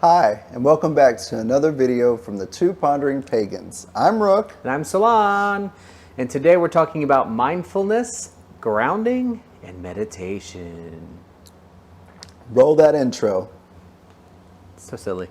Hi, and welcome back to another video from the Two Pondering Pagans. I'm Rook. And I'm Salann. And today we're talking about mindfulness, grounding, and meditation. Roll that intro. So silly.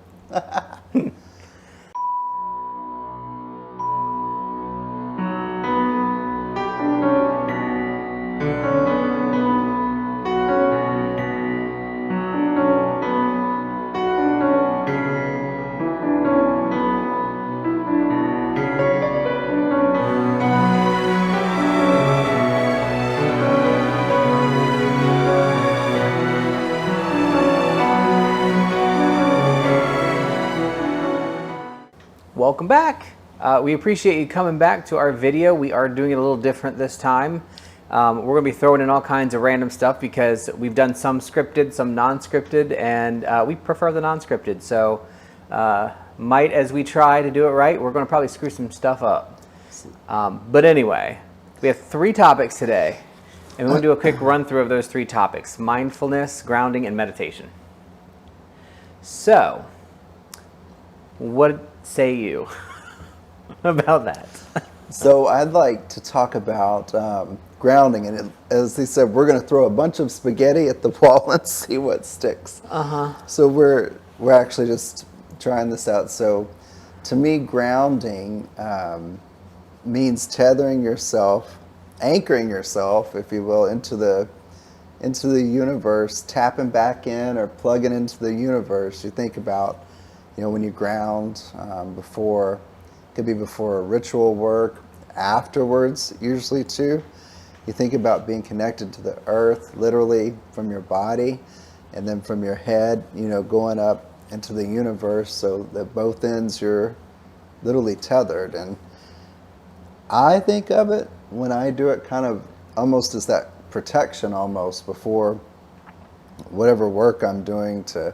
Welcome back. We appreciate you coming back to our video. We are doing it a little different this time. We're going to be throwing in all kinds of random stuff because we've done some scripted, some non-scripted, and we prefer the non-scripted. So as we try to do it right, we're going to probably screw some stuff up. But anyway, we have 3 topics today, and we're going to do a quick run through of those 3 topics: mindfulness, grounding, and meditation. So, what say you about that? So I'd like to talk about grounding, and as they said, we're going to throw a bunch of spaghetti at the wall and see what sticks. So we're actually just trying this out. So to me, grounding means tethering yourself, anchoring yourself, if you will, into the universe, tapping back in or plugging into the universe. You think about, when you ground, could be before ritual work, afterwards usually too. You think about being connected to the earth, literally from your body, and then from your head, going up into the universe, so that both ends you're literally tethered. And I think of it, when I do it, kind of almost as that protection almost before whatever work I'm doing to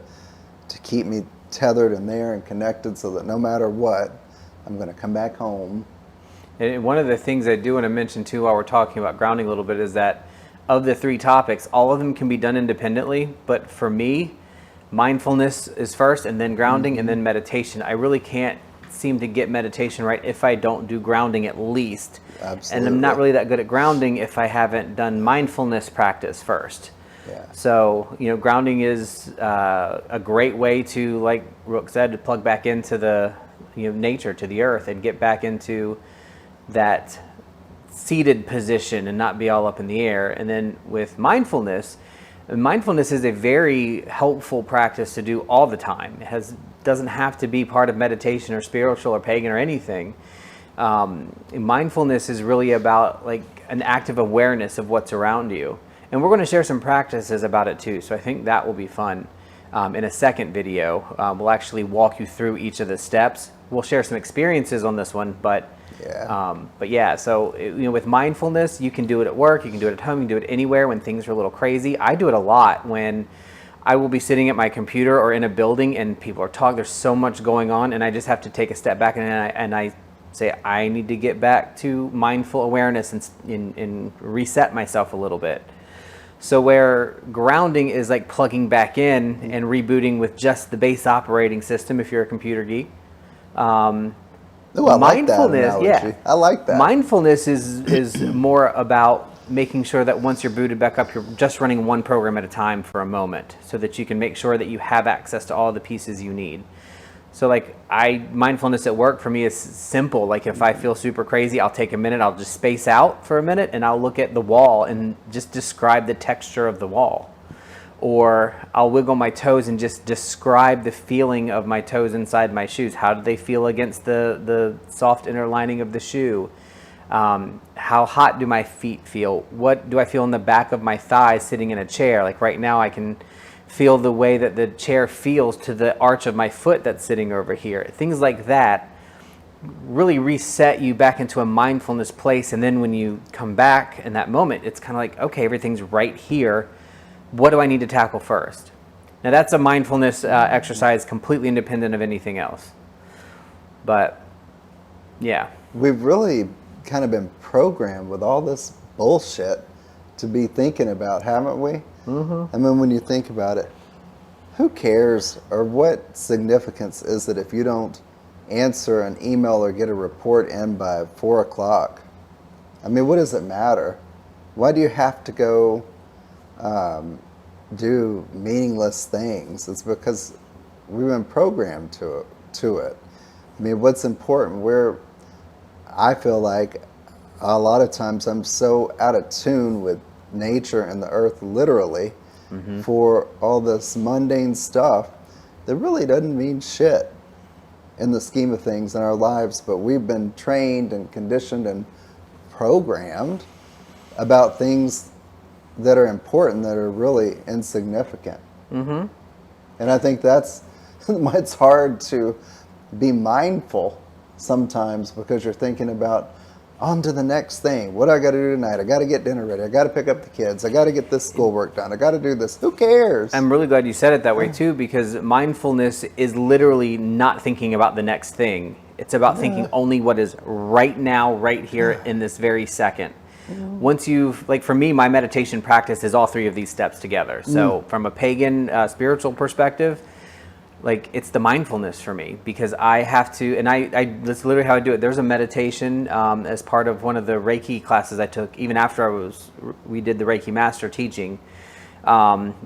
keep me tethered in there and connected, so that no matter what, I'm going to come back home. And one of the things I do want to mention too while we're talking about grounding a little bit is that of the 3 topics, all of them can be done independently, but for me, mindfulness is first, and then grounding, and then meditation. I really can't seem to get meditation right if I don't do grounding at least. Absolutely. And I'm not really that good at grounding if I haven't done mindfulness practice first. Yeah. So, grounding is a great way to, like Rook said, to plug back into the nature, to the earth, and get back into that seated position and not be all up in the air. And then with mindfulness is a very helpful practice to do all the time. It doesn't have to be part of meditation or spiritual or pagan or anything. Mindfulness is really about like an active awareness of what's around you. And we're going to share some practices about it too, so I think that will be fun. In a second video, we'll actually walk you through each of the steps. We'll share some experiences on this one, but yeah. So with mindfulness, you can do it at work, you can do it at home, you can do it anywhere when things are a little crazy. I do it a lot when I will be sitting at my computer or in a building and people are talking. There's so much going on, and I just have to take a step back and I say I need to get back to mindful awareness and reset myself a little bit. So where grounding is like plugging back in and rebooting with just the base operating system, if you're a computer geek. I like that analogy. I like that. Mindfulness is more about making sure that once you're booted back up, you're just running one program at a time for a moment, so that you can make sure that you have access to all the pieces you need. So mindfulness at work for me is simple. Like if I feel super crazy, I'll take a minute, I'll just space out for a minute, and I'll look at the wall and just describe the texture of the wall. Or I'll wiggle my toes and just describe the feeling of my toes inside my shoes. How do they feel against the soft inner lining of the shoe? How hot do my feet feel? What do I feel in the back of my thighs sitting in a chair? Like right now I can feel the way that the chair feels to the arch of my foot that's sitting over here. Things like that really reset you back into a mindfulness place. And then when you come back in that moment, it's kind of like, okay, everything's right here. What do I need to tackle first? Now that's a mindfulness exercise completely independent of anything else. But yeah. We've really kind of been programmed with all this bullshit to be thinking about, haven't we? I mean, when you think about it, who cares, or what significance is it if you don't answer an email or get a report in by 4 o'clock? I mean, what does it matter? Why do you have to go do meaningless things? It's because we've been programmed to it. I mean, what's important, I feel like a lot of times I'm so out of tune with nature and the earth, literally, for all this mundane stuff that really doesn't mean shit in the scheme of things in our lives, but we've been trained and conditioned and programmed about things that are important that are really insignificant. And I think that's why it's hard to be mindful sometimes, because you're thinking about on to the next thing. What do I got to do tonight? I got to get dinner ready. I got to pick up the kids. I got to get this schoolwork done. I got to do this. Who cares? I'm really glad you said it that way too, because mindfulness is literally not thinking about the next thing. It's about thinking only what is right now, right here in this very second. Once you've, like for me, my meditation practice is all three of these steps together. So from a pagan spiritual perspective, like it's the mindfulness for me, because I have to, and that's literally how I do it. There's a meditation as part of one of the Reiki classes I took, even after we did the Reiki master teaching,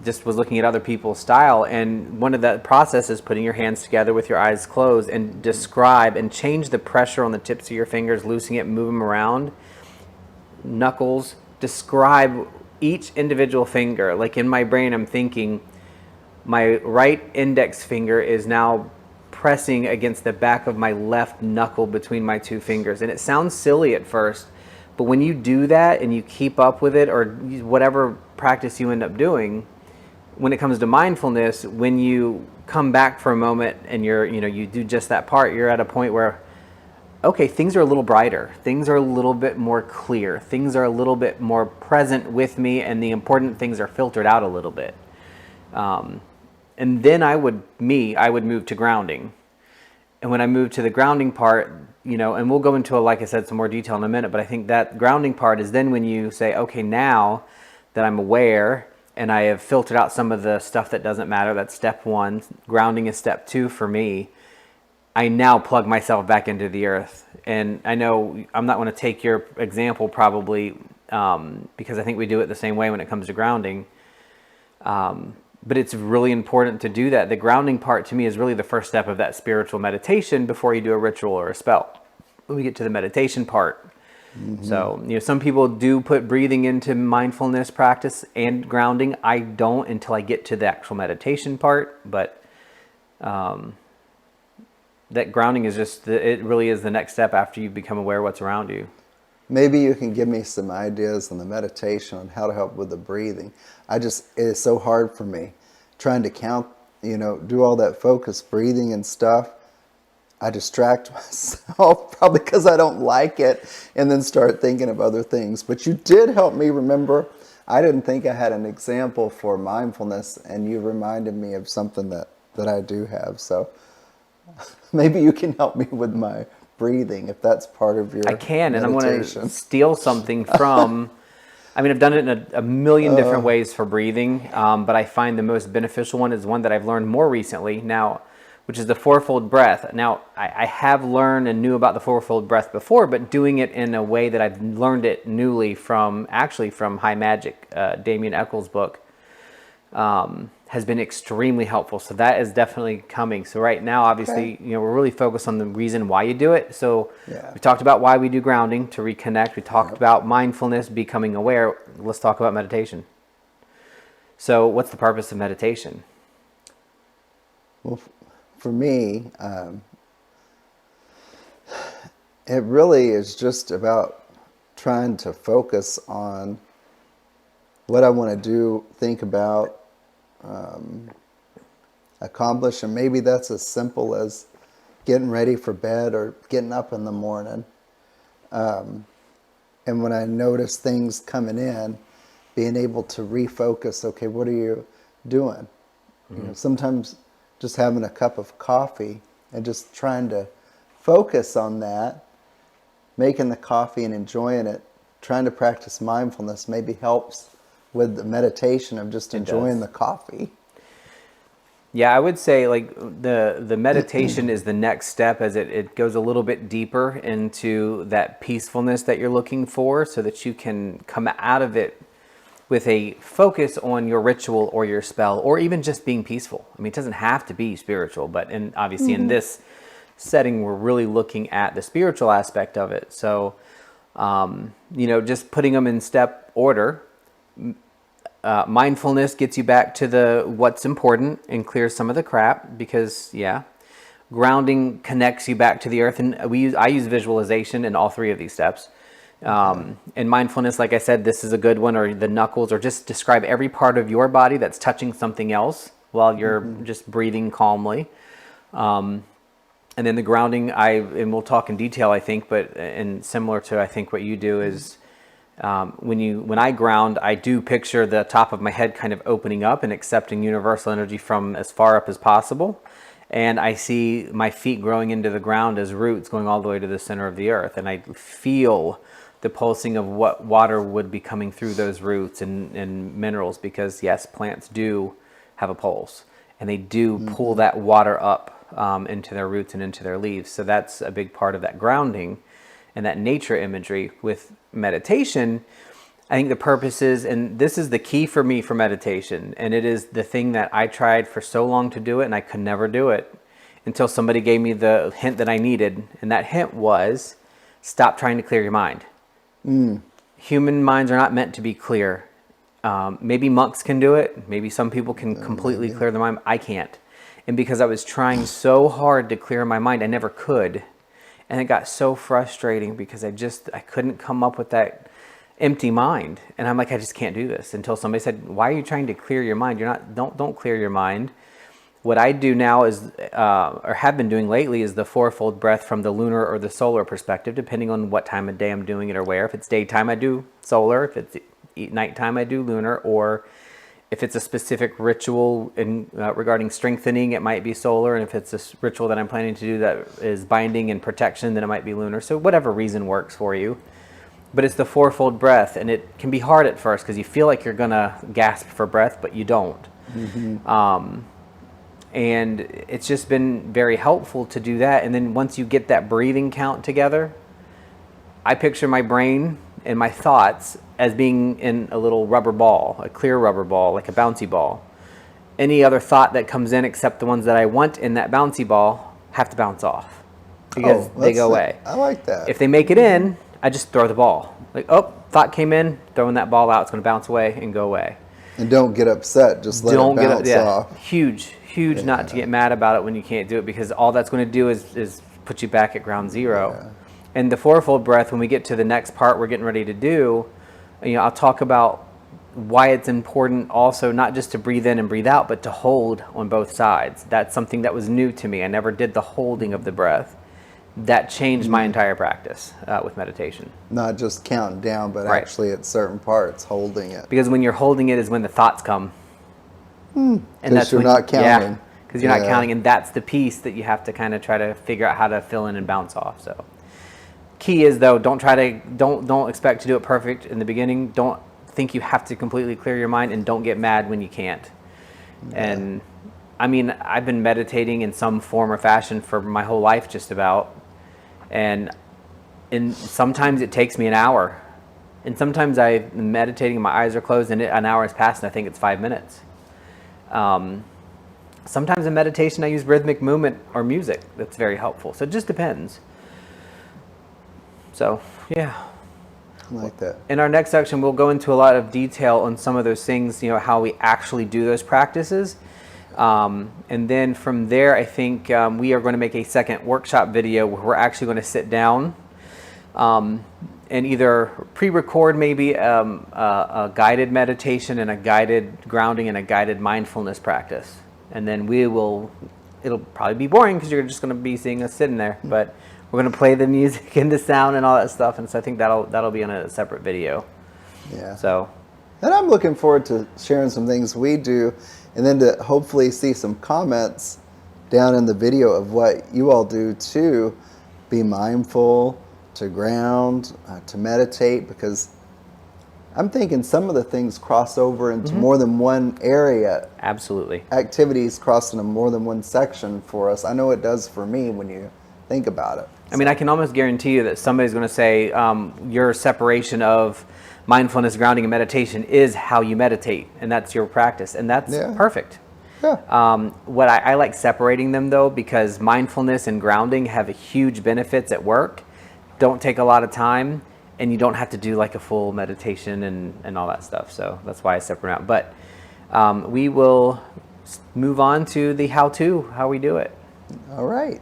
just was looking at other people's style. And one of the process is putting your hands together with your eyes closed and describe and change the pressure on the tips of your fingers, loosening it, move them around, knuckles, describe each individual finger. Like in my brain, I'm thinking, my right index finger is now pressing against the back of my left knuckle between my two fingers. And it sounds silly at first, but when you do that and you keep up with it, or whatever practice you end up doing, when it comes to mindfulness, when you come back for a moment and you do just that part, you're at a point where, okay, things are a little brighter. Things are a little bit more clear. Things are a little bit more present with me, and the important things are filtered out a little bit. And then I would move to grounding. And when I move to the grounding part, and we'll go into, like I said, some more detail in a minute, but I think that grounding part is then when you say, okay, now that I'm aware and I have filtered out some of the stuff that doesn't matter, that's step one. Grounding is step two for me. I now plug myself back into the earth. And I know I'm not going to take your example probably, because I think we do it the same way when it comes to grounding. But it's really important to do that. The grounding part to me is really the first step of that spiritual meditation before you do a ritual or a spell. When we get to the meditation part. So, some people do put breathing into mindfulness practice and grounding. I don't until I get to the actual meditation part, but that grounding is it really is the next step after you become aware of what's around you. Maybe you can give me some ideas on the meditation on how to help with the breathing. It is so hard for me trying to count, do all that focused breathing and stuff. I distract myself probably because I don't like it, and then start thinking of other things. But you did help me remember. I didn't think I had an example for mindfulness, and you reminded me of something that I do have. So maybe you can help me with my breathing if that's part of your I can, meditation. and I'm going to steal something from. I've done it in a million different ways for breathing, but I find the most beneficial one is one that I've learned more recently now, which is the fourfold breath. Now, I have learned and knew about the fourfold breath before, but doing it in a way that I've learned it newly from High Magic, Damien Eccles' book, has been extremely helpful. So that is definitely coming. So right now, obviously, we're really focused on the reason why you do it. So we talked about why we do grounding, to reconnect. We talked about mindfulness, becoming aware. Let's talk about meditation. So what's the purpose of meditation? Well, for me, it really is just about trying to focus on what I want to do, think about, accomplish, and maybe that's as simple as getting ready for bed or getting up in the morning. And when I notice things coming in, being able to refocus, okay, what are you doing? Sometimes just having a cup of coffee and just trying to focus on that, making the coffee and enjoying it, trying to practice mindfulness maybe helps with the meditation of just enjoying the coffee. Yeah, I would say like the meditation is the next step as it goes a little bit deeper into that peacefulness that you're looking for so that you can come out of it with a focus on your ritual or your spell or even just being peaceful. I mean, it doesn't have to be spiritual, but obviously in this setting, we're really looking at the spiritual aspect of it. So, just putting them in step order. Mindfulness gets you back to the what's important and clears some of the crap because, grounding connects you back to the earth. And I use visualization in all three of these steps. And mindfulness, like I said, this is a good one, or the knuckles, or just describe every part of your body that's touching something else while you're just breathing calmly. And then the grounding, and we'll talk in detail, I think, and similar to, I think, what you do is, when I ground, I do picture the top of my head kind of opening up and accepting universal energy from as far up as possible. And I see my feet growing into the ground as roots going all the way to the center of the earth. And I feel the pulsing of what water would be coming through those roots and minerals, because yes, plants do have a pulse and they do pull that water up into their roots and into their leaves. So that's a big part of that grounding and that nature imagery. With meditation, I think the purpose is, and this is the key for me for meditation, and it is the thing that I tried for so long to do it and I could never do it until somebody gave me the hint that I needed. And that hint was, stop trying to clear your mind. Human minds are not meant to be clear. Maybe monks can do it. Maybe some people can completely clear their mind. I can't. And because I was trying so hard to clear my mind, I never could. And it got so frustrating because I couldn't come up with that empty mind. And I'm like, I just can't do this, until somebody said, why are you trying to clear your mind? Don't clear your mind. What I do now is, or have been doing lately, is the fourfold breath from the lunar or the solar perspective, depending on what time of day I'm doing it or where. If it's daytime, I do solar. If it's nighttime, I do lunar. Or if it's a specific ritual regarding strengthening, it might be solar. And if it's a ritual that I'm planning to do that is binding and protection, then it might be lunar. So whatever reason works for you. But it's the fourfold breath, and it can be hard at first because you feel like you're going to gasp for breath, but you don't. And it's just been very helpful to do that. And then once you get that breathing count together, I picture my brain and my thoughts as being in a little rubber ball, a clear rubber ball, like a bouncy ball. Any other thought that comes in except the ones that I want in that bouncy ball have to bounce off because they go away. I like that. If they make it in, I just throw the ball. Like, oh, thought came in, throwing that ball out, it's going to bounce away and go away. And don't get upset, just let it bounce off. Huge not to get mad about it when you can't do it, because all that's going to do is put you back at ground zero. Yeah. And the fourfold breath, when we get to the next part we're getting ready to do, I'll talk about why it's important also not just to breathe in and breathe out, but to hold on both sides. That's something that was new to me. I never did the holding of the breath. That changed my entire practice with meditation. Not just counting down, but Right. actually at certain parts holding it. Because when you're holding it is when the thoughts come. And Because you're not counting. Yeah, because you're not counting, and that's the piece that you have to kind of try to figure out how to fill in and bounce off. So, key is though, don't expect to do it perfect in the beginning. Don't think you have to completely clear your mind, and don't get mad when you can't. And I mean, I've been meditating in some form or fashion for my whole life, just about. And sometimes it takes me an hour, and sometimes I'm meditating and my eyes are closed and an hour has passed and I think it's 5 minutes. Sometimes in meditation I use rhythmic movement or music. That's very helpful. So it just depends. So yeah. I like that. In our next section, we'll go into a lot of detail on some of those things, how we actually do those practices. And then from there, I think we are going to make a second workshop video where we're actually going to sit down and either pre-record maybe a guided meditation and a guided grounding and a guided mindfulness practice. And then it'll probably be boring because you're just going to be seeing us sitting there, but we're going to play the music and the sound and all that stuff. And so I think that'll be on a separate video. Yeah. So. And I'm looking forward to sharing some things we do, and then to hopefully see some comments down in the video of what you all do to be mindful, to ground, to meditate, because I'm thinking some of the things cross over into more than one area. Absolutely. Activities cross into more than one section for us. I know it does for me when you think about it. I mean, I can almost guarantee you that somebody's going to say your separation of mindfulness, grounding, and meditation is how you meditate, and that's your practice, and that's perfect. Yeah. What I like separating them, though, because mindfulness and grounding have huge benefits at work, don't take a lot of time, and you don't have to do like a full meditation and all that stuff. So that's why I separate out. But we will move on to the how-to, how we do it. All right.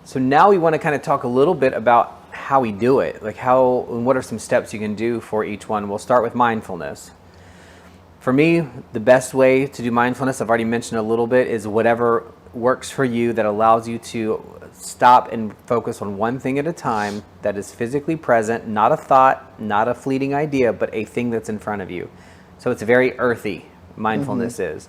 So now we want to kind of talk a little bit about how we do it, like how and what are some steps you can do for each one. We'll start with mindfulness. For me, the best way to do mindfulness, I've already mentioned a little bit, is whatever works for you that allows you to stop and focus on one thing at a time that is physically present, not a thought, not a fleeting idea, but a thing that's in front of you. So it's very earthy, mindfulness is.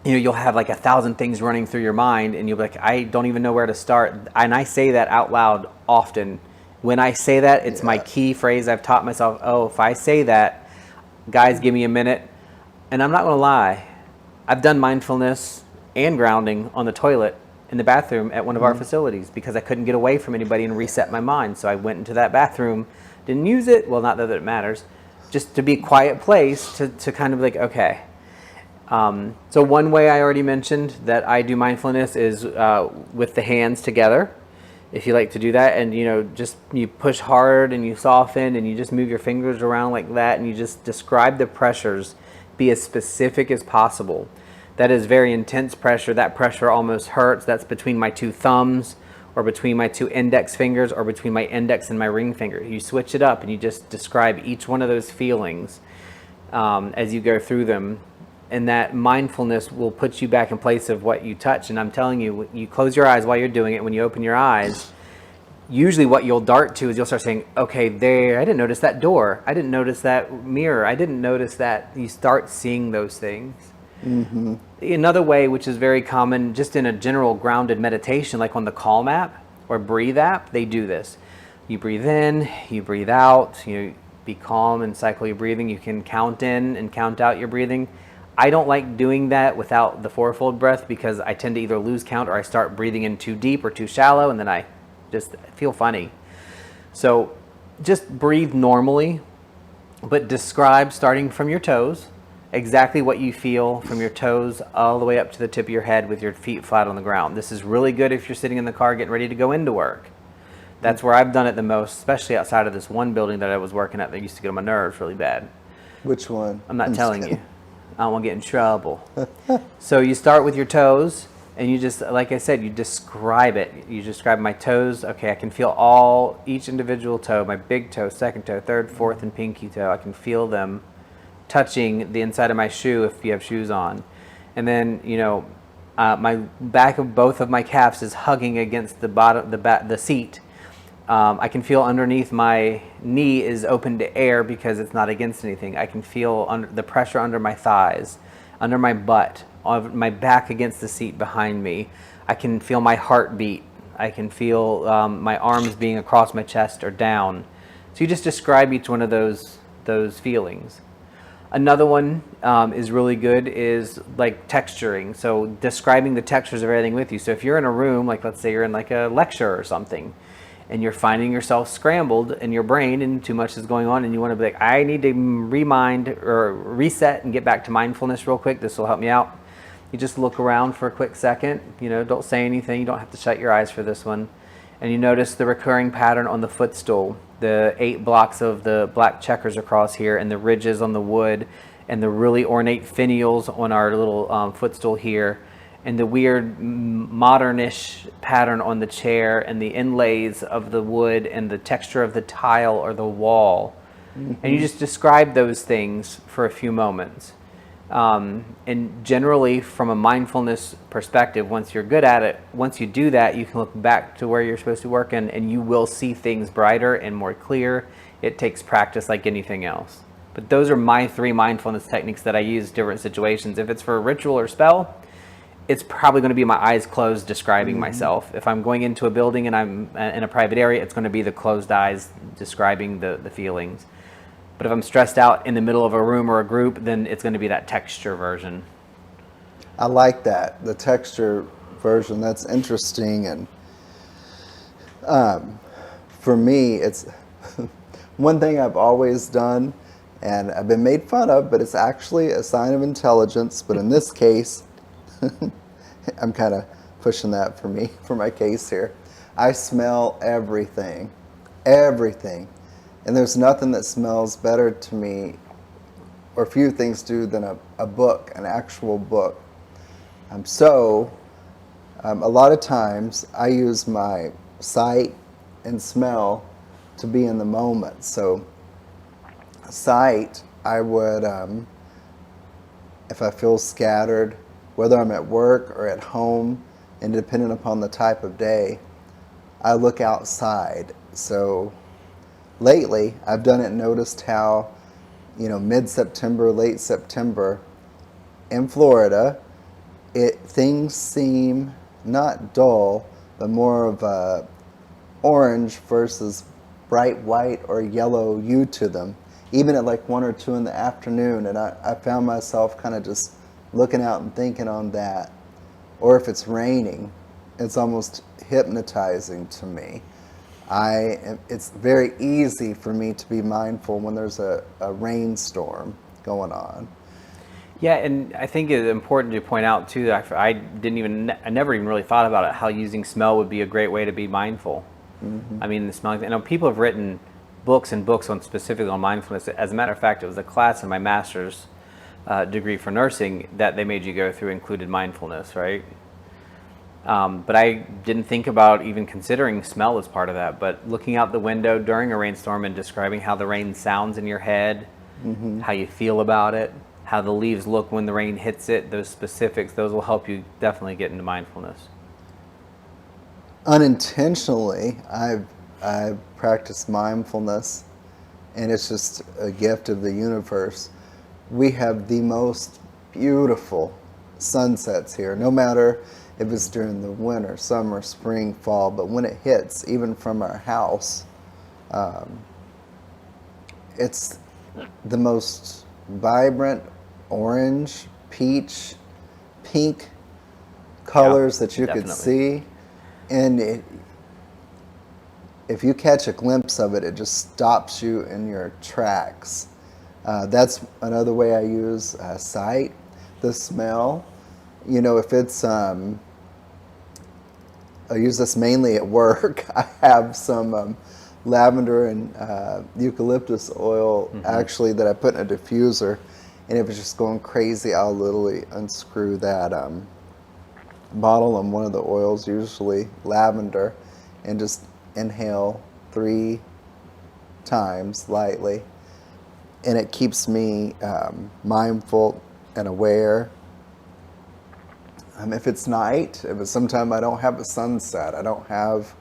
You'll have like 1,000 things running through your mind and you'll be like, I don't even know where to start. And I say that out loud often. When I say that, it's my key phrase. I've taught myself, if I say that, guys, give me a minute. And I'm not going to lie. I've done mindfulness and grounding on the toilet in the bathroom at one of our facilities because I couldn't get away from anybody and reset my mind. So I went into that bathroom, didn't use it. Well, not that it matters. Just to be a quiet place to kind of like, okay. So one way I already mentioned that I do mindfulness is with the hands together. If you like to do that, and you push hard and you soften and you just move your fingers around like that and you just describe the pressures, be as specific as possible. That is very intense pressure. That pressure almost hurts. That's between my two thumbs or between my two index fingers or between my index and my ring finger. You switch it up and you just describe each one of those feelings as you go through them. And that mindfulness will put you back in place of what you touch. And I'm telling you, you close your eyes while you're doing it. When you open your eyes, usually what you'll dart to is you'll start saying, okay, there, I didn't notice that door. I didn't notice that mirror. I didn't notice that. You start seeing those things. Mm-hmm. Another way, which is very common just in a general grounded meditation, like on the Calm app or Breathe app, they do this. You breathe in, you breathe out, be calm and cycle your breathing. You can count in and count out your breathing. I don't like doing that without the fourfold breath because I tend to either lose count or I start breathing in too deep or too shallow and then I just feel funny. So just breathe normally, but describe starting from your toes exactly what you feel from your toes all the way up to the tip of your head with your feet flat on the ground. This is really good if you're sitting in the car getting ready to go into work. That's where I've done it the most, especially outside of this one building that I was working at that used to get on my nerves really bad. Which one? I'm not telling you. I don't want to get in trouble. So you start with your toes, and you just, like I said, you describe it. You describe my toes. Okay, I can feel each individual toe, my big toe, second toe, third, fourth, and pinky toe. I can feel them touching the inside of my shoe if you have shoes on. And then, my back of both of my calves is hugging against the bottom, the seat. I can feel underneath my knee is open to air because it's not against anything. I can feel the pressure under my thighs, under my butt, on my back against the seat behind me. I can feel my heartbeat. I can feel my arms being across my chest or down. So you just describe each one of those feelings. Another one is really good is like texturing. So describing the textures of everything with you. So if you're in a room, like let's say you're in like a lecture or something, and you're finding yourself scrambled in your brain and too much is going on and you want to be like, I need to remind or reset and get back to mindfulness real quick. This will help me out. You just look around for a quick second. Don't say anything. You don't have to shut your eyes for this one. And you notice the recurring pattern on the footstool, the 8 blocks of the black checkers across here and the ridges on the wood and the really ornate finials on our little footstool here. And the weird modernish pattern on the chair and the inlays of the wood and the texture of the tile or the wall. Mm-hmm. And you just describe those things for a few moments. And generally from a mindfulness perspective, once you're good at it, once you do that, you can look back to where you're supposed to work and you will see things brighter and more clear. It takes practice like anything else. But those are my 3 mindfulness techniques that I use in different situations. If it's for a ritual or spell, it's probably going to be my eyes closed describing myself. If I'm going into a building and I'm in a private area, it's going to be the closed eyes describing the feelings. But if I'm stressed out in the middle of a room or a group, then it's going to be that texture version. I like that, the texture version. That's interesting. And for me, it's one thing I've always done, and I've been made fun of, but it's actually a sign of intelligence. But in this case, I'm kind of pushing that for me, for my case here. I smell everything, everything. And there's nothing that smells better to me, or few things do, than a book, an actual book. A lot of times I use my sight and smell to be in the moment. So sight, I would, if I feel scattered, whether I'm at work or at home, and depending upon the type of day, I look outside. So lately, I've done it and noticed how, mid-September, late September, in Florida, things seem not dull, but more of a orange versus bright white or yellow hue to them, even at like 1 or 2 in the afternoon. And I found myself kind of just looking out and thinking on that. Or if it's raining, it's almost hypnotizing to me. It's very easy for me to be mindful when there's a rainstorm going on. Yeah, and I think it's important to point out too that I never even really thought about it, how using smell would be a great way to be mindful. I mean, the smelling. People have written books and books on specifically on mindfulness. As a matter of fact, it was a class in my master's degree for nursing that they made you go through included mindfulness, right? But I didn't think about even considering smell as part of that. But looking out the window during a rainstorm and describing how the rain sounds in your head, how you feel about it, how the leaves look when the rain hits it, those specifics, those will help you definitely get into mindfulness. Unintentionally, I've practiced mindfulness, and it's just a gift of the universe. We have the most beautiful sunsets here, no matter if it's during the winter, summer, spring, fall, but when it hits, even from our house, it's the most vibrant orange, peach, pink colors that you could see. And if you catch a glimpse of it, it just stops you in your tracks. That's another way I use sight, the smell. If it's, I use this mainly at work. I have some lavender and eucalyptus oil actually that I put in a diffuser. And if it's just going crazy, I'll literally unscrew that bottle on one of the oils, usually lavender, and just inhale 3 times lightly. And it keeps me mindful and aware. If it's night, if it's sometime I don't have a sunset, I don't have,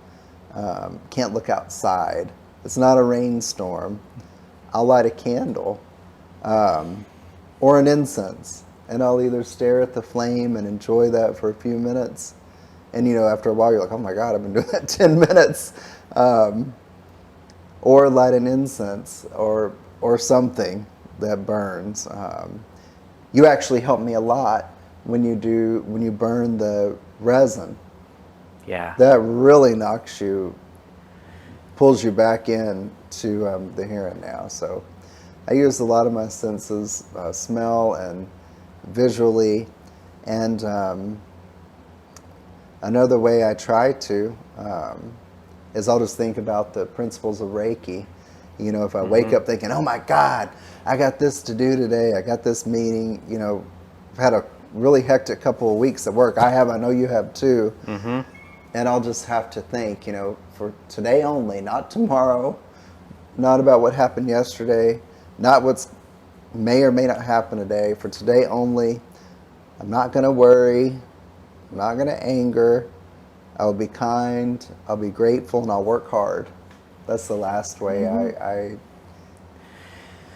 can't look outside, it's not a rainstorm, I'll light a candle or an incense, and I'll either stare at the flame and enjoy that for a few minutes, and after a while you're like, oh my God, I've been doing that 10 minutes, or light an incense or something that burns. You actually help me a lot when you burn the resin. Yeah. That really pulls you back in to the here and now. So I use a lot of my senses, smell and visually. And another way I try to is I'll just think about the principles of Reiki. If I wake up thinking, oh my God, I got this to do today, I got this meeting, I've had a really hectic couple of weeks at work. I know you have too. And I'll just have to think, for today only, not tomorrow, not about what happened yesterday, not what's may or may not happen today. For today only, I'm not going to worry, I'm not going to anger, I'll be kind, I'll be grateful, and I'll work hard. That's the last way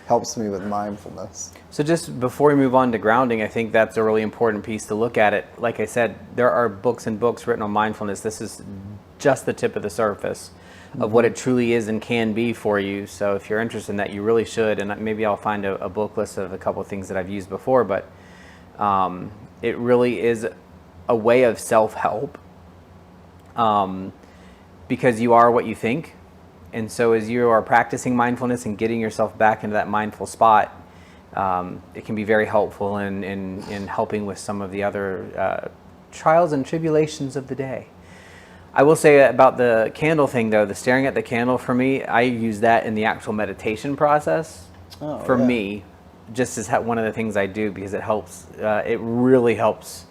helps me with mindfulness. So just before we move on to grounding, I think that's a really important piece to look at it. Like I said, there are books and books written on mindfulness. This is just the tip of the surface of what it truly is and can be for you. So if you're interested in that, you really should. And maybe I'll find a book list of a couple of things that I've used before. But it really is a way of self-help, because you are what you think. And so as you are practicing mindfulness and getting yourself back into that mindful spot, it can be very helpful in helping with some of the other trials and tribulations of the day. I will say about the candle thing, though, the staring at the candle, for me, I use that in the actual meditation process. For me, just as one of the things I do, because it helps. It really helps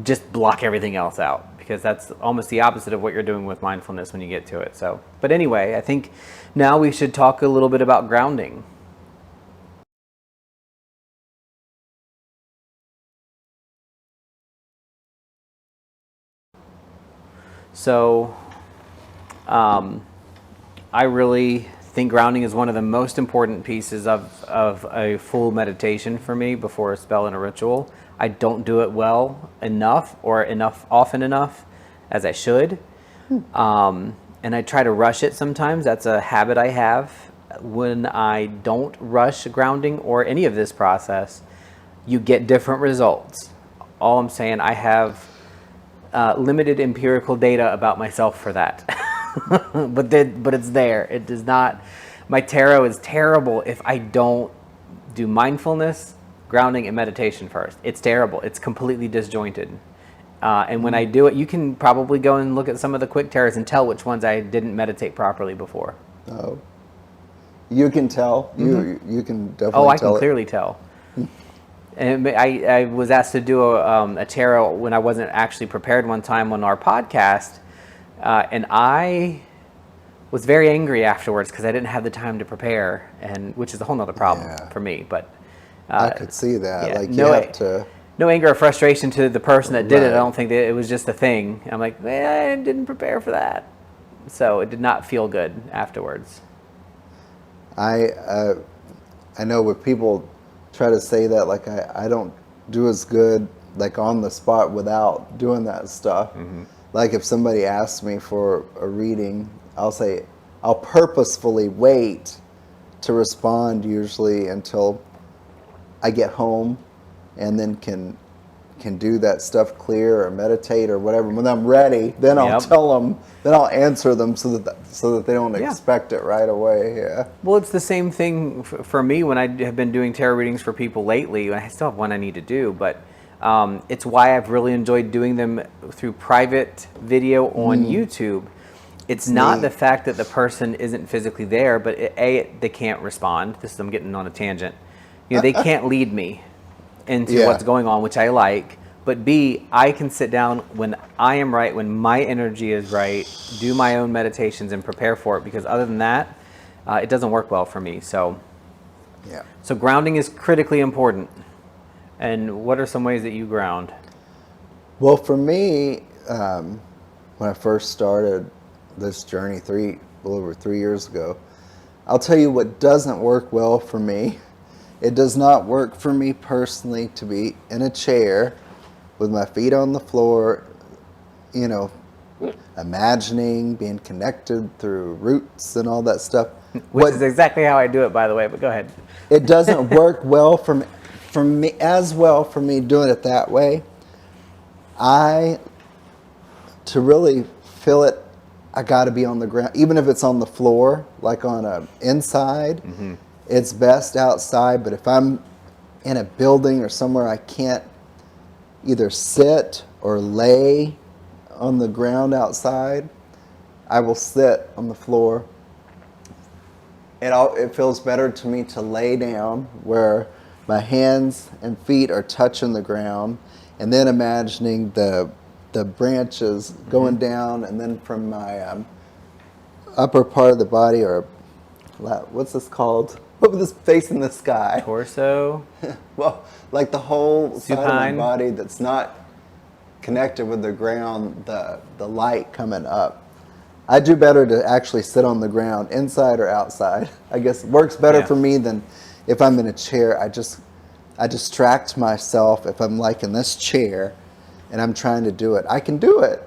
just block everything else out, because that's almost the opposite of what you're doing with mindfulness when you get to it. So, but anyway, I think now we should talk a little bit about grounding. So, I really think grounding is one of the most important pieces of a full meditation for me before a spell and a ritual. I don't do it well enough or often enough as I should. And I try to rush it sometimes. That's a habit I have. When I don't rush grounding or any of this process, you get different results. All I'm saying, I have limited empirical data about myself for that. but it's there. It does not. My tarot is terrible if I don't do mindfulness, grounding, and meditation first. It's terrible. It's completely disjointed. And when I do it, you can probably go and look at some of the quick tarots and tell which ones I didn't meditate properly before. Oh, you can tell. You can definitely. Oh, I tell can clearly tell. And I was asked to do a tarot when I wasn't actually prepared one time on our podcast, and I was very angry afterwards because I didn't have the time to prepare, and which is a whole nother problem for me. But I could see that. yeah, Like you have to. No anger or frustration to the person that did it. I don't think that it was just a thing. I'm like, I didn't prepare for that, so it did not feel good afterwards. I know when people try to say that, like I don't do as good like on the spot without doing that stuff. Like if somebody asks me for a reading, I'll say I'll purposefully wait to respond usually until I get home, and then can do that stuff clear or meditate or whatever. When I'm ready, then I'll tell them, then I'll answer them so that they don't expect it right away. Yeah. Well, it's the same thing for me when I have been doing tarot readings for people lately. I still have one I need to do, but it's why I've really enjoyed doing them through private video on YouTube. It's not the fact that the person isn't physically there, but they can't respond. I'm getting on a tangent. They can't lead me into what's going on, which I like. But B, I can sit down when I am right, when my energy is right, do my own meditations and prepare for it, because other than that, it doesn't work well for me. So grounding is critically important. And what are some ways that you ground? Well, for me, when I first started this journey a little over 3 years ago, I'll tell you what doesn't work well for me. It does not work for me personally to be in a chair with my feet on the floor, imagining being connected through roots and all that stuff. Which is exactly how I do it, by the way, but go ahead. It doesn't work well for me doing it that way. To really feel it, I got to be on the ground, even if it's on the floor, like on a inside. It's best outside, but if I'm in a building or somewhere I can't either sit or lay on the ground outside, I will sit on the floor. It feels better to me to lay down where my hands and feet are touching the ground, and then imagining the branches going down, and then from my upper part of the body, or what's this called? What was this facing the sky? Torso? Well, like the whole supine side of the body that's not connected with the ground, the light coming up. I do better to actually sit on the ground, inside or outside. I guess it works better Yeah. for me than if I'm in a chair. I distract myself if I'm like in this chair and I'm trying to do it. I can do it,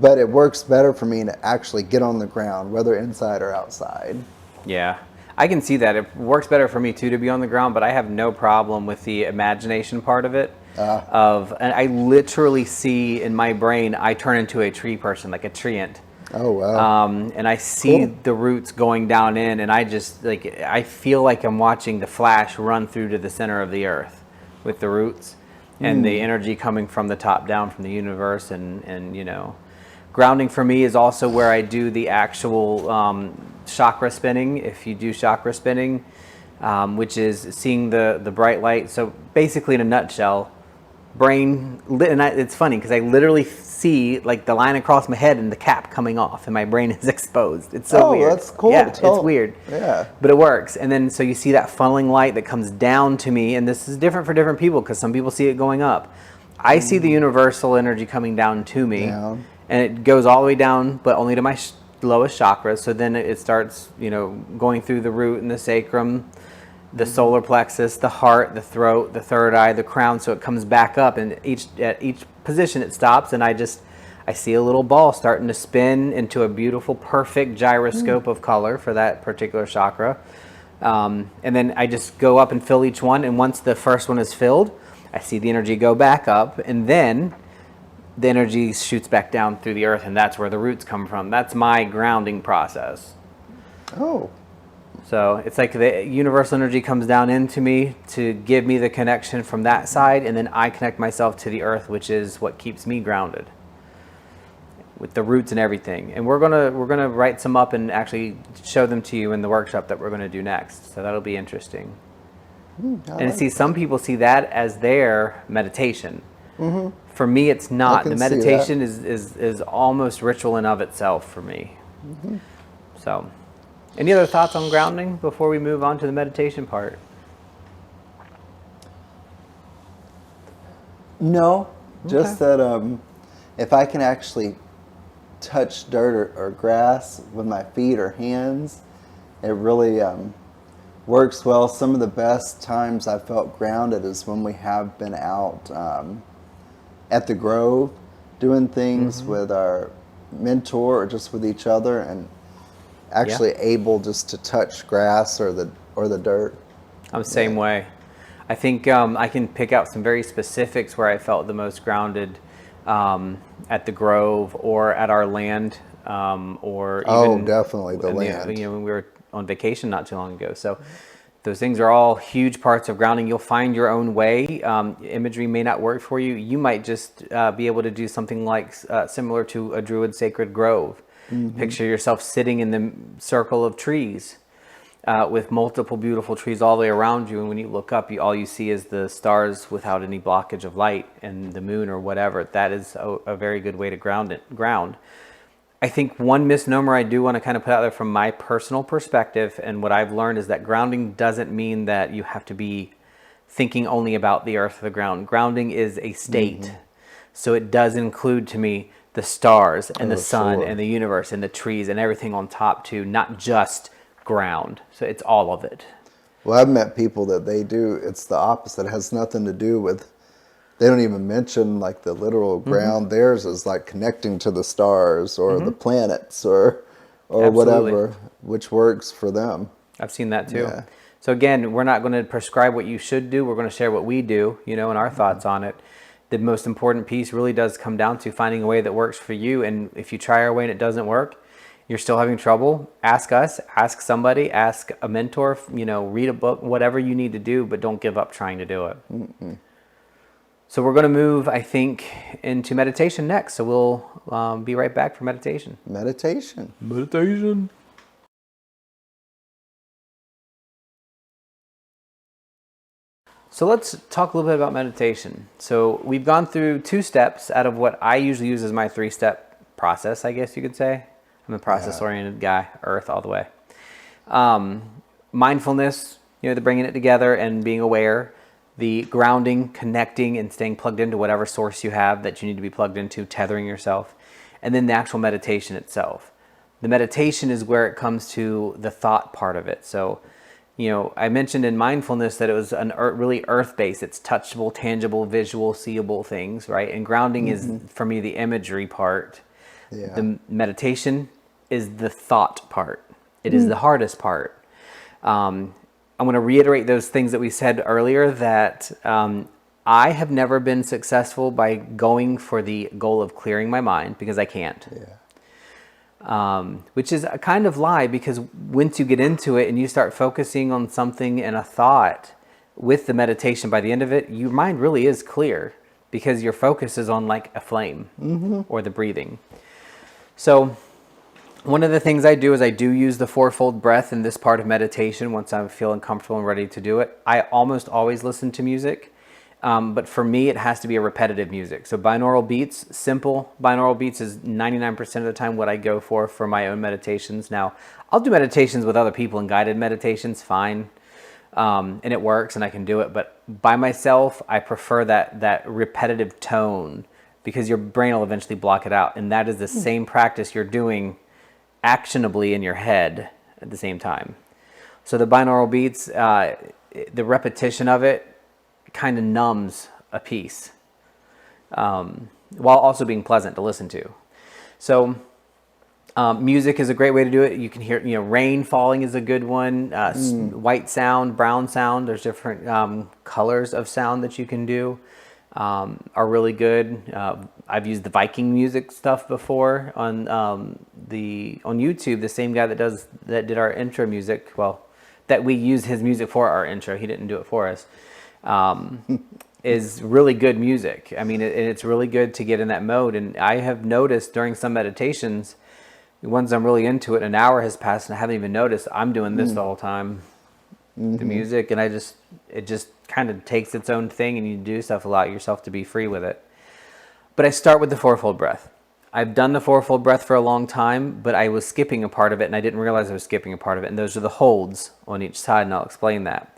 but it works better for me to actually get on the ground, whether inside or outside. Yeah, I can see that. It works better for me too to be on the ground, but I have no problem with the imagination part of it. And I literally see in my brain, I turn into a tree person, like a treant. Oh, wow. And I see Cool. the roots going down in, and I just like, I feel like I'm watching the Flash run through to the center of the earth with the roots and the energy coming from the top down from the universe. And you know, grounding for me is also where I do the actual chakra spinning. If you do chakra spinning, which is seeing the bright light. So basically, in a nutshell, brain lit, and it's funny because I literally see like the line across my head and the cap coming off, and my brain is exposed. It's so weird. That's cool. Yeah, it's weird. Yeah. But it works. And then so you see that funneling light that comes down to me, and this is different for different people because some people see it going up. I see the universal energy coming down to me, Down. and it goes all the way down, but only to my lowest chakra. So then it starts, you know, going through the root and the sacrum, the solar plexus, the heart, the throat, the third eye, the crown. So it comes back up, and at each position it stops, and I see a little ball starting to spin into a beautiful, perfect gyroscope of color for that particular chakra. And then I just go up and fill each one, and once the first one is filled, I see the energy go back up, and then the energy shoots back down through the earth, and that's where the roots come from. That's my grounding process. Oh, So it's like the universal energy comes down into me to give me the connection from that side, and then I connect myself to the earth, which is what keeps me grounded with the roots and everything. And we're gonna write some up and actually show them to you in the workshop that we're gonna do next. So that'll be interesting. And see, some people see that as their meditation. For me, it's not. can The see that. meditation is almost ritual in of itself for me. So, any other thoughts on grounding before we move on to the meditation part? no. Just that if I can actually touch dirt or grass with my feet or hands, it really works well. Some of the best times I felt grounded is when we have been out at the Grove doing things with our mentor or just with each other, and actually able just to touch grass or the dirt. I'm the same way. I think I can pick out some very specifics where I felt the most grounded at the Grove or at our land, or even Definitely the land. You know, when we were on vacation not too long ago. So those things are all huge parts of grounding. You'll find your own way. Imagery may not work for you. You might just be able to do something like similar to a Druid sacred grove. Picture yourself sitting in the circle of trees with multiple beautiful trees all the way around you, and when you look up, all you see is the stars without any blockage of light, and the moon or whatever. That is a very good way to ground. I think one misnomer I do want to kind of put out there from my personal perspective, and what I've learned, is that grounding doesn't mean that you have to be thinking only about the earth or the ground. Grounding is a state. So it does include, to me, the stars and the sun and the universe and the trees and everything on top too, not just ground. So it's all of it. Well, I've met people that it's the opposite. It has nothing to do with, they don't even mention like the literal ground. Theirs is like connecting to the stars or the planets or whatever, which works for them. I've seen that too. Yeah. So again, we're not going to prescribe what you should do. We're going to share what we do, you know, and our thoughts on it. The most important piece really does come down to finding a way that works for you. And if you try our way and it doesn't work, you're still having trouble, ask us, ask somebody, ask a mentor, you know, read a book, whatever you need to do, but don't give up trying to do it. So we're going to move, I think, into meditation next. So we'll be right back for meditation. Meditation. So let's talk a little bit about meditation. So we've gone through 2 steps out of what I usually use as my 3-step process, I guess you could say. I'm a process-oriented guy, earth all the way. Mindfulness, you know, the bringing it together and being aware. The grounding, connecting, and staying plugged into whatever source you have that you need to be plugged into, tethering yourself. And then the actual meditation itself. The meditation is where it comes to the thought part of it. So, I mentioned in mindfulness that it was really earth-based. It's touchable, tangible, visual, seeable things, right? And grounding is, for me, the imagery part. Yeah. The meditation is the thought part. It is the hardest part. I'm going to reiterate those things that we said earlier, that I have never been successful by going for the goal of clearing my mind, because I can't. Yeah. Which is a kind of lie, because once you get into it and you start focusing on something and a thought with the meditation, by the end of it, your mind really is clear, because your focus is on like a flame or the breathing. So one of the things I do is I do use the fourfold breath in this part of meditation once I'm feeling comfortable and ready to do it. I almost always listen to music. But for me, it has to be a repetitive music. So binaural beats, simple binaural beats is 99% of the time what I go for my own meditations. Now, I'll do meditations with other people and guided meditations, fine. And it works and I can do it. But by myself, I prefer that repetitive tone, because your brain will eventually block it out. And that is the same practice you're doing actionably in your head at the same time. So the binaural beats, the repetition of it, kind of numbs a piece, while also being pleasant to listen to. So music is a great way to do it. You can hear, rain falling is a good one. White sound, brown sound. There's different colors of sound that you can do, are really good. I've used the Viking music stuff before on YouTube. The same guy that did our intro music, that we used his music for our intro. He didn't do it for us. Is really good music. I mean, it's really good to get in that mode. And I have noticed during some meditations, once I'm really into it, an hour has passed and I haven't even noticed I'm doing this the whole time, the music, and it just kind of takes its own thing, and you do stuff, allow yourself to be free with it. But I start with the fourfold breath. I've done the fourfold breath for a long time, but I was skipping a part of it and I didn't realize I was skipping a part of it. And those are the holds on each side, and I'll explain that.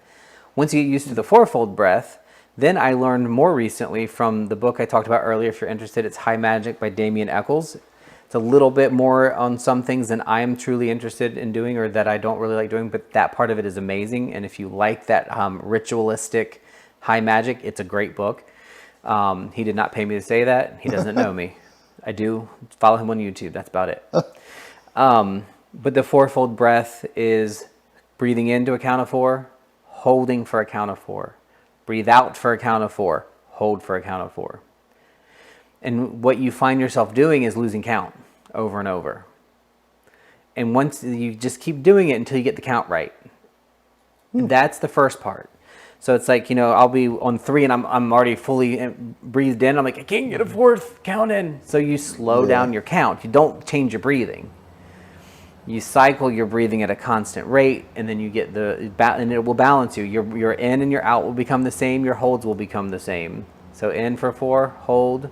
Once you get used to the fourfold breath, then I learned more recently from the book I talked about earlier. If you're interested, it's High Magic by Damien Eccles. It's a little bit more on some things than I am truly interested in doing, or that I don't really like doing, but that part of it is amazing. And if you like that ritualistic high magic, it's a great book. He did not pay me to say that. He doesn't know me. I do follow him on YouTube. That's about it. But the fourfold breath is breathing in to a count of 4, holding for a count of 4, breathe out for a count of 4, hold for a count of 4. And what you find yourself doing is losing count over and over. And once you just keep doing it until you get the count right. That's the first part. So it's like, I'll be on 3 and I'm already fully breathed in. I'm like, I can't get a 4th count in. So you slow down your count. You don't change your breathing. You cycle your breathing at a constant rate, and then you get and it will balance you. Your in and your out will become the same. Your holds will become the same. So in for 4, hold,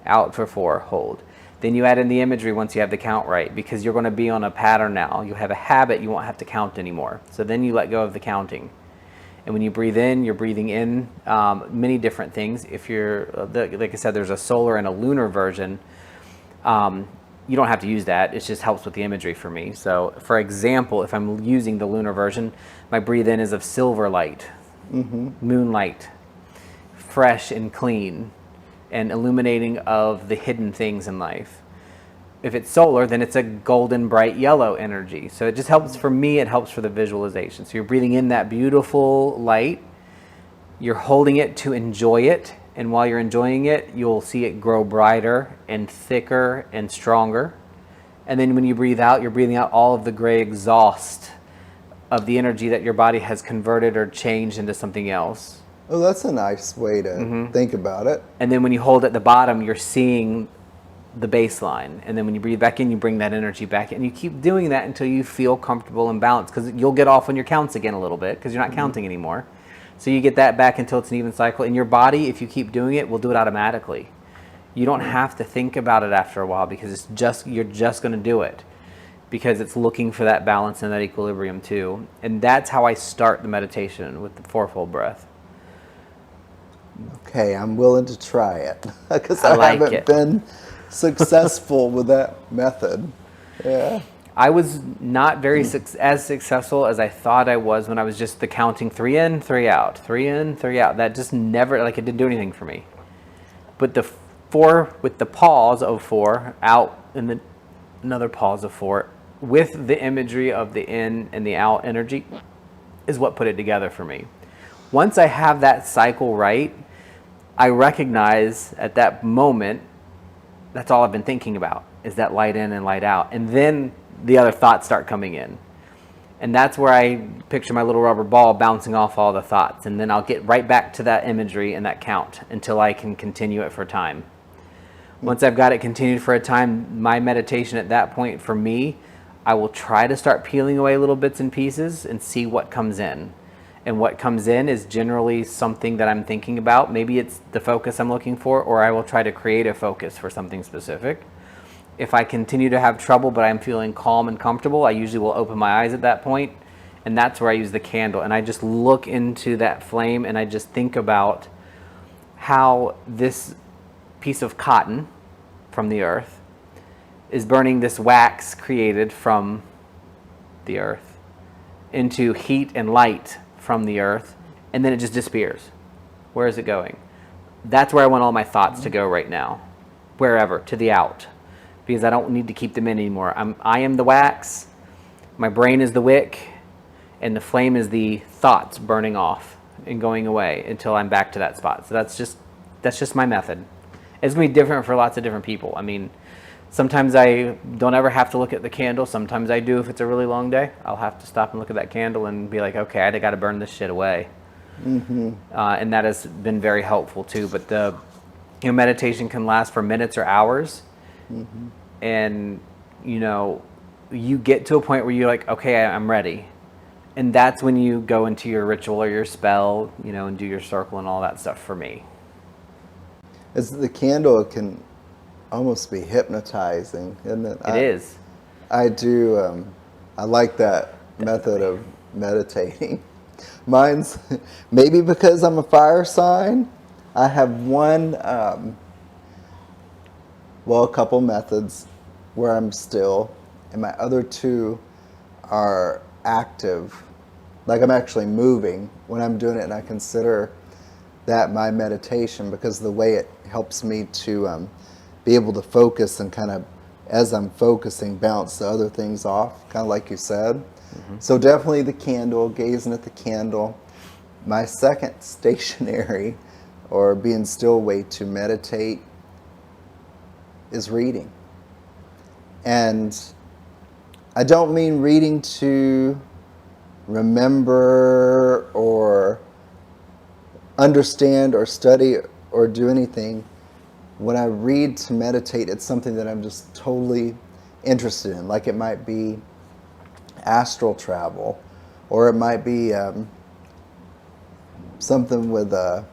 out for 4, hold. Then you add in the imagery once you have the count right, because you're going to be on a pattern now. You have a habit. You won't have to count anymore. So then you let go of the counting. And when you breathe in, you're breathing in many different things. If you're, like I said, there's a solar and a lunar version. You don't have to use that. It just helps with the imagery for me. So, for example, if I'm using the lunar version, my breathe in is of silver light, moonlight, fresh and clean, and illuminating of the hidden things in life. If it's solar, then it's a golden, bright yellow energy. So it just helps for me. It helps for the visualization. So you're breathing in that beautiful light. You're holding it to enjoy it. And while you're enjoying it, you'll see it grow brighter and thicker and stronger. And then when you breathe out, you're breathing out all of the gray exhaust of the energy that your body has converted or changed into something else. Oh, that's a nice way to think about it. And then when you hold at the bottom, you're seeing the baseline. And then when you breathe back in, you bring that energy back in. And you keep doing that until you feel comfortable and balanced, because you'll get off on your counts again a little bit because you're not counting anymore. So you get that back until it's an even cycle. And your body, if you keep doing it, will do it automatically. You don't have to think about it after a while, because you're just going to do it, because it's looking for that balance and that equilibrium too. And that's how I start the meditation, with the fourfold breath. Okay, I'm willing to try it, because I I like haven't it. been successful with that method. Yeah. I was not very as successful as I thought I was when I was just the counting 3 in, 3 out, 3 in, 3 out. That just never, like, it didn't do anything for me. But the 4 with the pause of 4 out and then another pause of 4 with the imagery of the in and the out energy is what put it together for me. Once I have that cycle right, I recognize at that moment that's all I've been thinking about is that light in and light out. And then the other thoughts start coming in. And that's where I picture my little rubber ball bouncing off all the thoughts. And then I'll get right back to that imagery and that count until I can continue it for time. Once I've got it continued for a time, my meditation at that point for me, I will try to start peeling away little bits and pieces and see what comes in. And what comes in is generally something that I'm thinking about. Maybe it's the focus I'm looking for, or I will try to create a focus for something specific. If I continue to have trouble, but I'm feeling calm and comfortable, I usually will open my eyes at that point, and that's where I use the candle. And I just look into that flame, and I just think about how this piece of cotton from the earth is burning this wax created from the earth into heat and light from the earth, and then it just disappears. Where is it going? That's where I want all my thoughts to go right now, wherever, to the out. Because I don't need to keep them in anymore. I am the wax, my brain is the wick, and the flame is the thoughts burning off and going away until I'm back to that spot. So that's just my method. It's going to be different for lots of different people. I mean, sometimes I don't ever have to look at the candle. Sometimes I do if it's a really long day. I'll have to stop and look at that candle and be like, okay, I got to burn this shit away. And that has been very helpful too. But the meditation can last for minutes or hours. And you get to a point where you're like, okay, I'm ready, and that's when you go into your ritual or your spell, and do your circle and all that stuff. For me, As the candle can almost be hypnotizing, isn't it? It is. I do. I like that method of meditating. Mine's maybe because I'm a fire sign. I have one. A couple methods where I'm still, and my other 2 are active. Like I'm actually moving when I'm doing it, and I consider that my meditation because the way it helps me to be able to focus and kind of, as I'm focusing, bounce the other things off, kind of like you said. So definitely the candle, gazing at the candle. My second stationary or being still way to meditate is reading. And I don't mean reading to remember or understand or study or do anything. When I read to meditate, it's something that I'm just totally interested in. Like it might be astral travel, or it might be something with there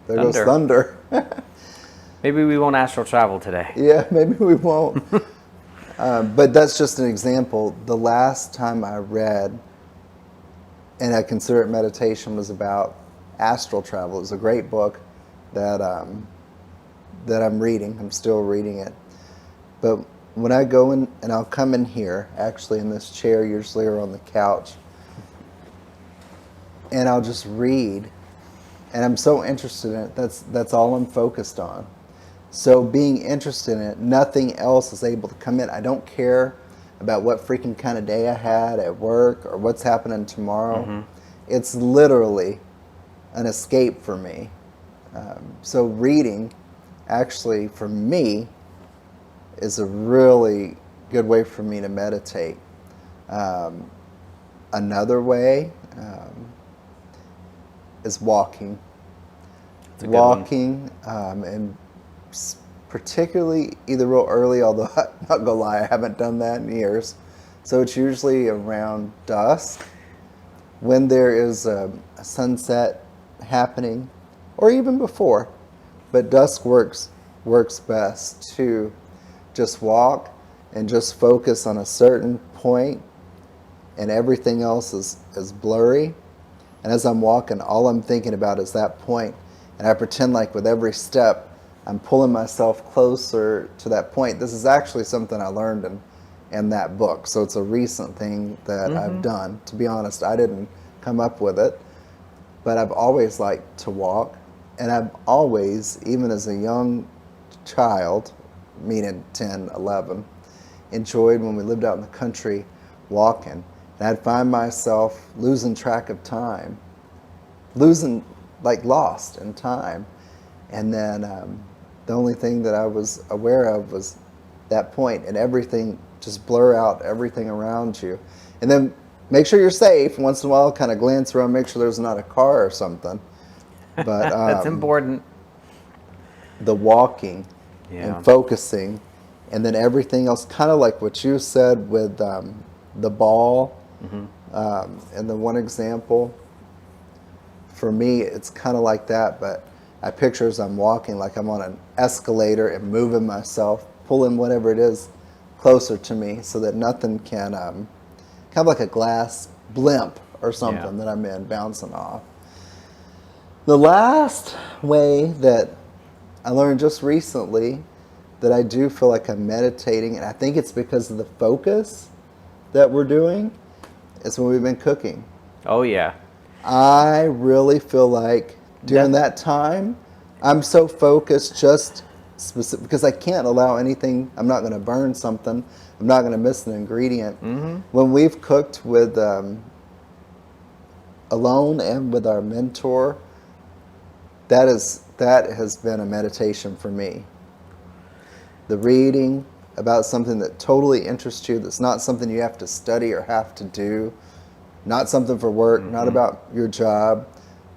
goes thunder. Maybe we won't astral travel today. Yeah, maybe we won't. But that's just an example. The last time I read, and I consider it meditation, was about astral travel. It was a great book that I'm reading. I'm still reading it. But when I go in, and I'll come in here, actually in this chair, usually, or on the couch, and I'll just read, and I'm so interested in it. That's all I'm focused on. So being interested in it, nothing else is able to come in. I don't care about what freaking kind of day I had at work or what's happening tomorrow. It's literally an escape for me. So reading, actually, for me, is a really good way for me to meditate. Another way is walking. Walking, and particularly either real early, although I'm not gonna lie, I haven't done that in years. So it's usually around dusk when there is a sunset happening, or even before. But dusk works best to just walk and just focus on a certain point, and everything else is blurry. And as I'm walking, all I'm thinking about is that point. And I pretend like with every step, I'm pulling myself closer to that point. This is actually something I learned and that book. So it's a recent thing that I've done. To be honest, I didn't come up with it, but I've always liked to walk. And I've always, even as a young child, meaning 10, 11, enjoyed when we lived out in the country walking. And I'd find myself losing track of time, lost in time. And then the only thing that I was aware of was that point, and everything, just blur out everything around you. And then make sure you're safe. Once in a while, kind of glance around, make sure there's not a car or something. But That's important. The walking Yeah. and focusing, and then everything else, kind of like what you said with the ball. And the one example, for me, it's kind of like that, but I picture as I'm walking like I'm on an escalator and moving myself, pulling whatever it is closer to me so that nothing can, kind of like a glass blimp or something that I'm in, bouncing off. The last way that I learned just recently that I do feel like I'm meditating, and I think it's because of the focus that we're doing, is when we've been cooking. Oh, yeah. I really feel like during that time, I'm so focused just specific, because I can't allow anything, I'm not going to burn something, I'm not going to miss an ingredient. When we've cooked with alone and with our mentor, that has been a meditation for me. The reading about something that totally interests you, that's not something you have to study or have to do, not something for work, not about your job,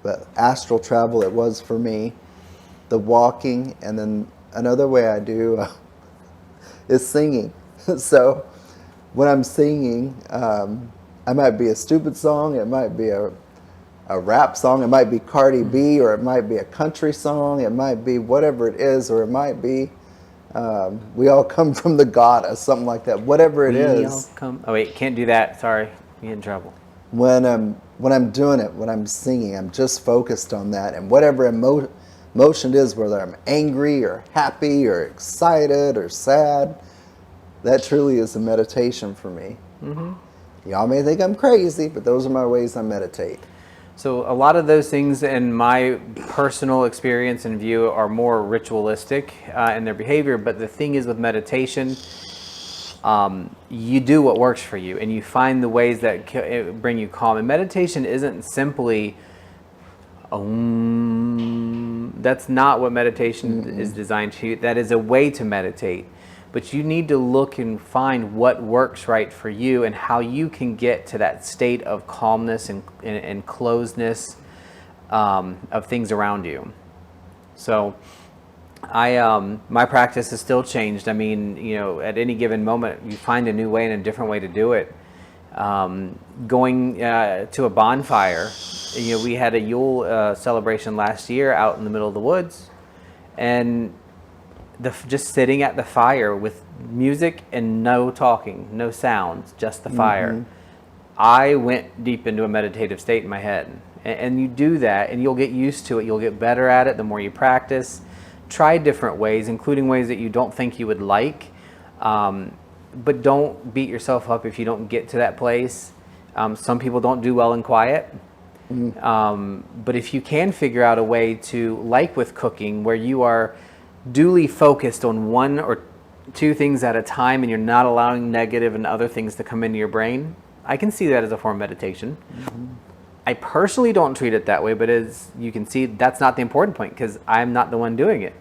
but astral travel it was for me. The walking, and then another way I do is singing. So when I'm singing, I might be a stupid song, it might be a rap song, it might be Cardi B, or it might be a country song, it might be whatever it is, or it might be We All Come From the Goddess, something like that, whatever it is. Oh wait, can't do that. Sorry, you get in trouble. When I'm doing it, when I'm singing, I'm just focused on that, and whatever emotion it is, whether I'm angry or happy or excited or sad, that truly is a meditation for me. Y'all may think I'm crazy, but those are my ways I meditate. So a lot of those things in my personal experience and view are more ritualistic in their behavior, but the thing is with meditation, you do what works for you, and you find the ways that bring you calm. And meditation isn't simply, that's not what meditation is designed to. That is a way to meditate. But you need to look and find what works right for you and how you can get to that state of calmness and closeness of things around you. So my practice has still changed. I mean, at any given moment, you find a new way and a different way to do it. Going to a bonfire, we had a Yule celebration last year out in the middle of the woods, and just sitting at the fire with music and no talking, no sounds, just the fire. I went deep into a meditative state in my head. And you do that, and you'll get used to it. You'll get better at it the more you practice. Try different ways, including ways that you don't think you would like. But don't beat yourself up if you don't get to that place. Some people don't do well in quiet. But if you can figure out a way to, like with cooking, where you are duly focused on one or two things at a time and you're not allowing negative and other things to come into your brain, I can see that as a form of meditation. I personally don't treat it that way, but as you can see, that's not the important point, because I'm not the one doing it.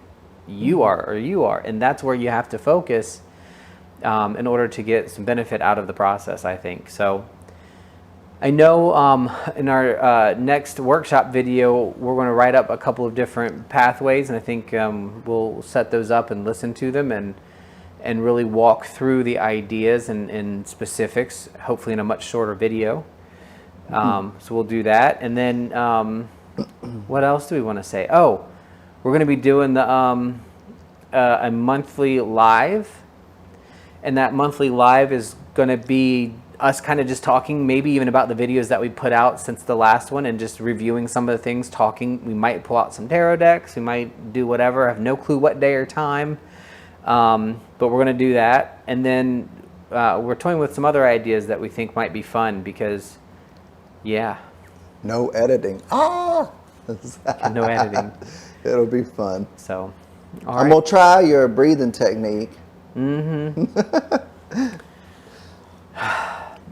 You are, and that's where you have to focus in order to get some benefit out of the process, I think. So I know in our next workshop video, we're going to write up a couple of different pathways, and I think we'll set those up and listen to them and really walk through the ideas and specifics, hopefully in a much shorter video. So we'll do that. And then what else do we want to say? Oh, we're going to be doing the a monthly live, and that monthly live is going to be us kind of just talking, maybe even about the videos that we put out since the last one, and just reviewing some of the things, talking. We might pull out some tarot decks, we might do whatever. I have no clue what day or time, but we're going to do that. And then we're toying with some other ideas that we think might be fun because, yeah, No editing. Ah! no editing. It'll be fun. So, all I'm right. going to try your breathing technique.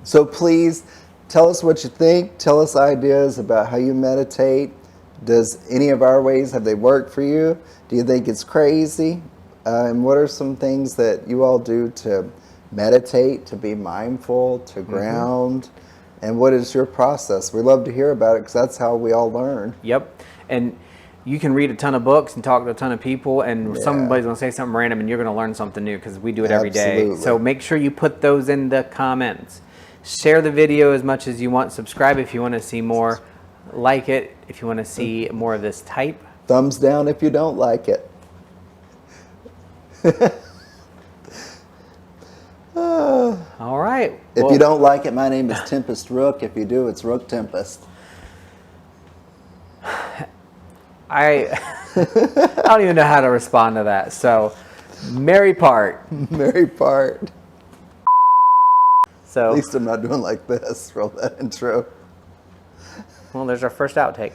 So please tell us what you think. Tell us ideas about how you meditate. Does any of our ways, have they worked for you? Do you think it's crazy? And what are some things that you all do to meditate, to be mindful, to ground? And what is your process? We love to hear about it because that's how we all learn. Yep. And you can read a ton of books and talk to a ton of people, and somebody's going to say something random, and you're going to learn something new because we do it every day. Absolutely. So make sure you put those in the comments. Share the video as much as you want. Subscribe if you want to see more. Like it if you want to see more of this type. Thumbs down if you don't like it. All right. If you don't like it, my name is Tempest Rook. If you do, it's Rook Tempest. I don't even know how to respond to that. So, merry part. Merry part. So, At least I'm not doing like this. Roll that intro. well, there's our first outtake.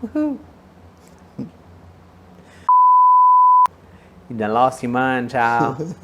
Woohoo! You done lost your mind, child.